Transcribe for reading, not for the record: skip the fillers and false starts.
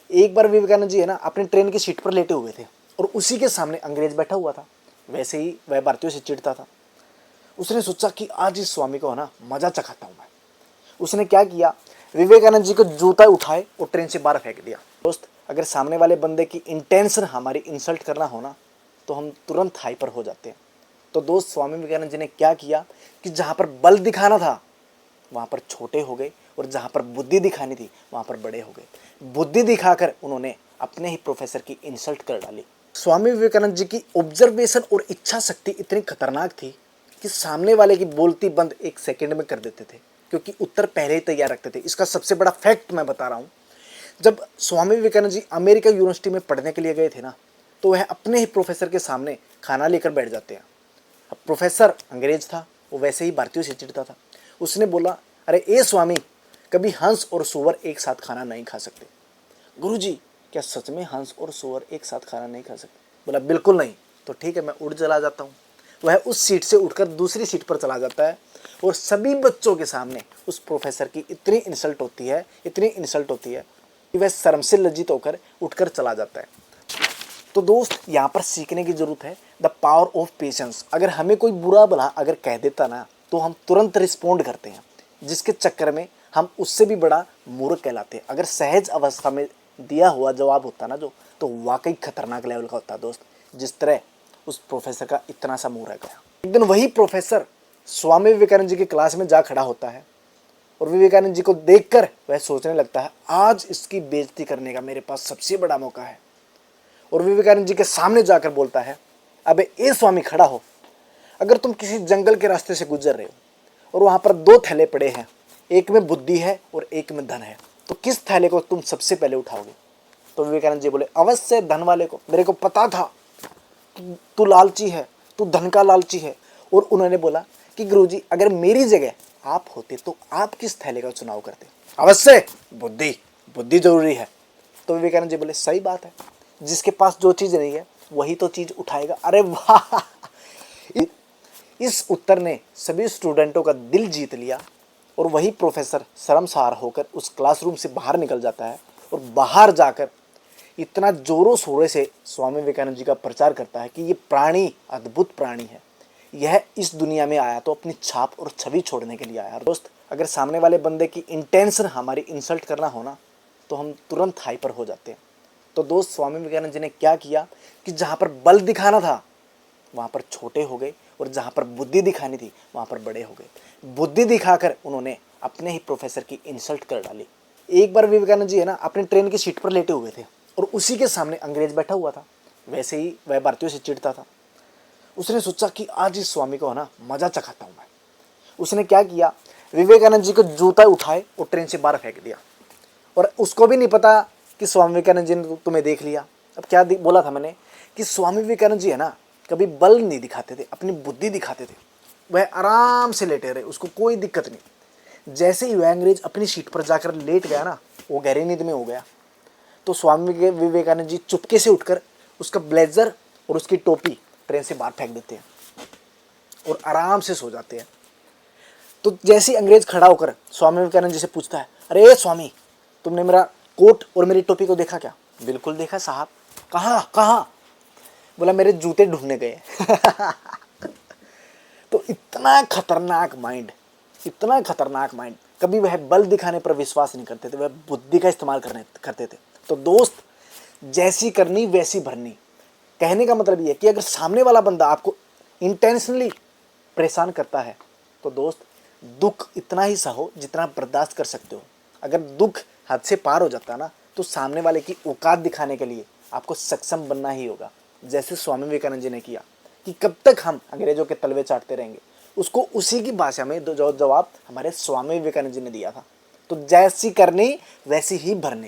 एक बार विवेकानंद जी है ना अपनी ट्रेन की सीट पर लेटे हुए थे और उसी के सामने अंग्रेज बैठा हुआ था। वैसे ही वह भारतीयों से चिढ़ता था। उसने सोचा कि आज इस स्वामी को है ना मजा चखाता हूं मैं। उसने क्या किया, विवेकानंद जी को जूता उठाए और ट्रेन से बाहर फेंक दिया। दोस्त, अगर सामने वाले बंदे की इंटेंशन हमारी इंसल्ट करना हो ना तो हम तुरंत हाइपर हो जाते हैं। तो दोस्त, स्वामी विवेकानंद जी ने क्या किया कि जहां पर बल दिखाना था वहां पर छोटे हो गए और जहां पर बुद्धि दिखानी थी वहां पर बड़े हो गए। बुद्धि दिखाकर उन्होंने अपने ही प्रोफेसर की इंसल्ट कर डाली। स्वामी विवेकानंद जी की ऑब्जर्वेशन और इच्छा शक्ति इतनी खतरनाक थी कि सामने वाले की बोलती बंद एक सेकंड में कर देते थे, क्योंकि उत्तर पहले ही तैयार रखते थे। इसका सबसे बड़ा फैक्ट मैं बता रहा हूं, जब स्वामी विवेकानंद जी अमेरिका यूनिवर्सिटी में पढ़ने के लिए गए थे ना, तो वह अपने ही प्रोफेसर के सामने खाना लेकर बैठ जाते हैं। अब प्रोफेसर अंग्रेज था, वो वैसे ही भारतीयों से चिढ़ता था। उसने बोला, अरे ए स्वामी, कभी हंस और सूअर एक साथ खाना नहीं खा सकते। गुरुजी, क्या सच में हंस और सूअर एक साथ खाना नहीं खा सकते? बोला, बिल्कुल नहीं। तो ठीक है, मैं उड़ चला जाता हूँ। वह उस सीट से उठकर दूसरी सीट पर चला जाता है और सभी बच्चों के सामने उस प्रोफेसर की इतनी इंसल्ट होती है कि वह शर्म से लज्जित होकर उठकर चला जाता है। तो दोस्त, यहाँ पर सीखने की जरूरत है द पावर ऑफ पेशेंस। अगर हमें कोई बुरा भला अगर कह देता ना तो हम तुरंत रिस्पोंड करते हैं, जिसके चक्कर में हम उससे भी बड़ा मूर्ख कहलाते हैं। अगर सहज अवस्था में दिया हुआ जवाब होता ना जो, तो वाकई खतरनाक लेवल का होता है दोस्त। जिस तरह उस प्रोफेसर का इतना सा मुंह रह गया। एक दिन वही प्रोफेसर स्वामी विवेकानंद जी की क्लास में जा खड़ा होता है और विवेकानंद जी को देखकर वह सोचने लगता है, आज इसकी बेइज्जती करने का मेरे पास सबसे बड़ा मौका है। और विवेकानंद जी के सामने जाकर बोलता है, अबे ए स्वामी, खड़ा हो। अगर तुम किसी जंगल के रास्ते से गुजर रहे हो और वहां पर दो थैले पड़े हैं, एक में बुद्धि है और एक में धन है, तो किस थैले को तुम सबसे पहले उठाओगे? तो विवेकानंद जी बोले, अवश्य धन वाले को। मेरे को पता था तू लालची है, तू धन का लालची है। और उन्होंने बोला कि गुरुजी, अगर मेरी जगह आप होते तो आप किस थैले का चुनाव करते? अवश्य बुद्धि, बुद्धि जरूरी है। तो विवेकानंद जी बोले, सही बात है, जिसके पास जो चीज नहीं है वही तो चीज उठाएगा। अरे वाह! इस उत्तर ने सभी स्टूडेंटों का दिल जीत लिया और वही प्रोफेसर शर्मसार होकर उस क्लासरूम से बाहर निकल जाता है और बाहर जाकर इतना जोरों शोरों से स्वामी विवेकानंद जी का प्रचार करता है कि ये प्राणी अद्भुत प्राणी है। यह इस दुनिया में आया तो अपनी छाप और छवि छोड़ने के लिए आया। दोस्त, अगर सामने वाले बंदे की इंटेंशन हमारी इंसल्ट करना हो ना तो हम तुरंत हाइपर हो जाते हैं। तो दोस्त, स्वामी विवेकानंद जी ने क्या किया कि जहां पर बल दिखाना था वहां पर छोटे हो गए और जहां पर बुद्धि दिखानी थी वहां पर बड़े हो गए। बुद्धि दिखाकर उन्होंने अपने ही प्रोफेसर की इंसल्ट कर डाली। एक बार विवेकानंद जी है ना अपनी ट्रेन की सीट पर लेटे हुए थे और उसी के सामने अंग्रेज बैठा हुआ था। वैसे ही वह भारतीयों से चिढ़ता था। उसने सोचा कि आज इस स्वामी को है ना मजा चखाता हूं मैं। उसने क्या किया, विवेकानंद जी को जूता उठाए और ट्रेन से बाहर फेंक दिया। और उसको भी नहीं पता कि स्वामी विवेकानंद जी ने तुम्हें देख लिया। अब क्या बोला था मैंने कि स्वामी विवेकानंद जी है ना कभी बल नहीं दिखाते थे, अपनी बुद्धि दिखाते थे। वह आराम से लेटे रहे, उसको कोई दिक्कत नहीं। जैसे ही वह अंग्रेज अपनी सीट पर जाकर लेट गया ना, वो गहरी नींद में हो गया। तो स्वामी विवेकानंद जी चुपके से उठकर उसका ब्लेजर और उसकी टोपी ट्रेन से बाहर फेंक देते हैं और आराम से सो जाते हैं। तो जैसे ही अंग्रेज खड़ा होकर स्वामी विवेकानंद जी से पूछता है, अरे स्वामी, तुमने मेरा कोट और मेरी टोपी को देखा क्या? बिल्कुल देखा साहब। कहाँ कहाँ? बोला, मेरे जूते ढूंढने गए। तो इतना खतरनाक माइंड, इतना खतरनाक माइंड। कभी वह बल दिखाने पर विश्वास नहीं करते थे, वह बुद्धि का इस्तेमाल करते थे। तो दोस्त, जैसी करनी वैसी भरनी। कहने का मतलब यह है कि अगर सामने वाला बंदा आपको इंटेंशनली परेशान करता है तो दोस्त, दुख इतना ही सहो जितना बर्दाश्त कर सकते हो। अगर दुख हद से पार हो जाता है ना तो सामने वाले की औकात दिखाने के लिए आपको सक्षम बनना ही होगा। जैसे स्वामी विवेकानंद जी ने किया कि कब तक हम अंग्रेजों के तलवे चाटते रहेंगे, उसको उसी की भाषा में जो जवाब हमारे स्वामी विवेकानंद जी ने दिया था। तो जैसी करनी वैसी ही भरनी।